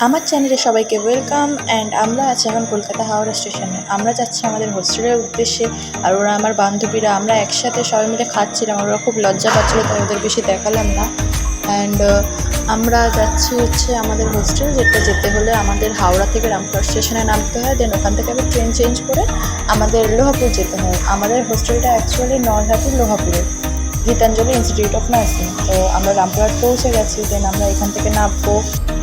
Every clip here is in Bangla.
আমার চ্যানেলে সবাইকে ওয়েলকাম অ্যান্ড আমরা আছি এখন কলকাতা হাওড়া স্টেশনে। আমরা যাচ্ছি আমাদের হোস্টেলের উদ্দেশ্যে। আর ওরা আমার বান্ধবীরা, আমরা একসাথে সবাই মিলে খাচ্ছিলাম। ওরা খুব লজ্জা পাচ্ছিলো, তাই ওদের বেশি দেখালাম না। অ্যান্ড আমরা যাচ্ছি হচ্ছে আমাদের হোস্টেল, যেটা যেতে হলে আমাদের হাওড়া থেকে রামপুরহাট স্টেশনে নামতে হয়, দেন ওখান থেকে আবার ট্রেন চেঞ্জ করে আমাদের লোহাপুর যেতে হয়। আমাদের হোস্টেলটা অ্যাকচুয়ালি নরহাটি লোহাপুরে, গীতাঞ্জলি ইনস্টিটিউট অফ নার্সিং। তো আমরা রামপুরহাট পৌঁছে গেছি, দেন আমরা এখান থেকে নামবো।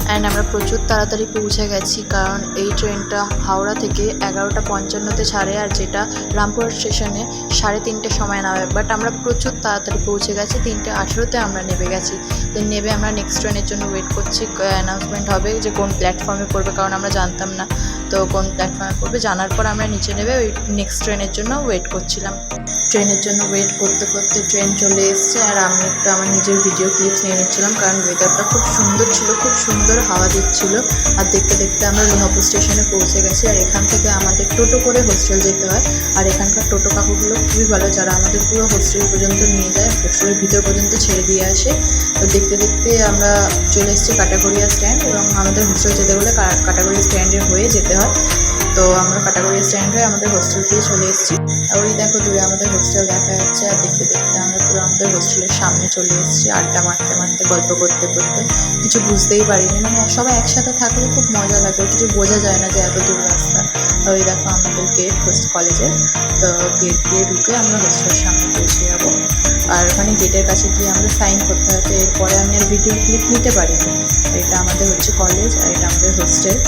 অ্যান্ড আমরা প্রচুর তাড়াতাড়ি পৌঁছে গেছি, কারণ এই ট্রেনটা হাওড়া থেকে 11:55-তে ছাড়ে, আর যেটা রামপুরহাট স্টেশনে 3:30 সময় নামে। বাট আমরা প্রচুর তাড়াতাড়ি পৌঁছে গেছি, 3:18-তে আমরা নেমে গেছি। দেন নেমে আমরা নেক্সট ট্রেনের জন্য ওয়েট করছি। অ্যানাউন্সমেন্ট হবে যে কোন প্ল্যাটফর্মে পড়বে, কারণ আমরা জানতাম না। তো কোন প্ল্যাটফর্মে পড়বে জানার পর আমরা নিচে নেমে ওই নেক্সট ট্রেনের জন্য ওয়েট করছিলাম। ট্রেনের জন্য ওয়েট করতে করতে ট্রেন চলে এসছে, আর আমি একটু আমার নিজের ভিডিও ক্লিপস নিয়ে নিচ্ছিলাম, কারণ ওয়েদারটা খুব সুন্দর ছিল, খুব সুন্দর হাওয়া দিচ্ছিল। আর দেখতে দেখতে আমরা লোহাপুর স্টেশনে পৌঁছে গেছি। আর এখান থেকে আমাদের টোটো করে হোস্টেল যেতে হয়। আর এখানকার টোটো কাকুগুলো খুবই ভালো, যারা আমাদের পুরো হোস্টেল পর্যন্ত নিয়ে যায়, হোস্টেলের ভিতর পর্যন্ত ছেড়ে দিয়ে আসে। তো দেখতে দেখতে আমরা চলে এসেছি কাটাগড়িয়া স্ট্যান্ড, এবং আমাদের হোস্টেল যেতে গেলে কাটাগড়িয়া স্ট্যান্ডে হয়ে যেতে হয়। তো আমরা কাটাগড়িয়া স্ট্যান্ড হয়ে আমাদের হোস্টেল দিয়ে চলে এসেছি। ওই দেখো দূরে আমাদের হোস্টেল দেখা যাচ্ছে। আর দেখতে দেখতে আমরা পুরো আমাদের হোস্টেলের সামনে চলে এসেছি। আড্ডা মারতে মারতে, গল্প করতে করতে কিছু বুঝতেই পারিনি। মানে সবাই একসাথে থাকলে খুব মজা লাগে, কিছু বোঝা যায় না যে এত দূর রাস্তা। ওই দেখো আমাদের গেট কলেজের। তো গেট দিয়ে ঢুকে আমরা হোস্টেলের সামনে পৌঁছে যাবো। আর ওখানে গেটের কাছে গিয়ে আমরা সাইন করতে হয়। তো এরপরে আমি আর ভিডিও ক্লিপ নিতে পারিনি। এটা আমাদের হচ্ছে কলেজ, আর এটা আমাদের হোস্টেল।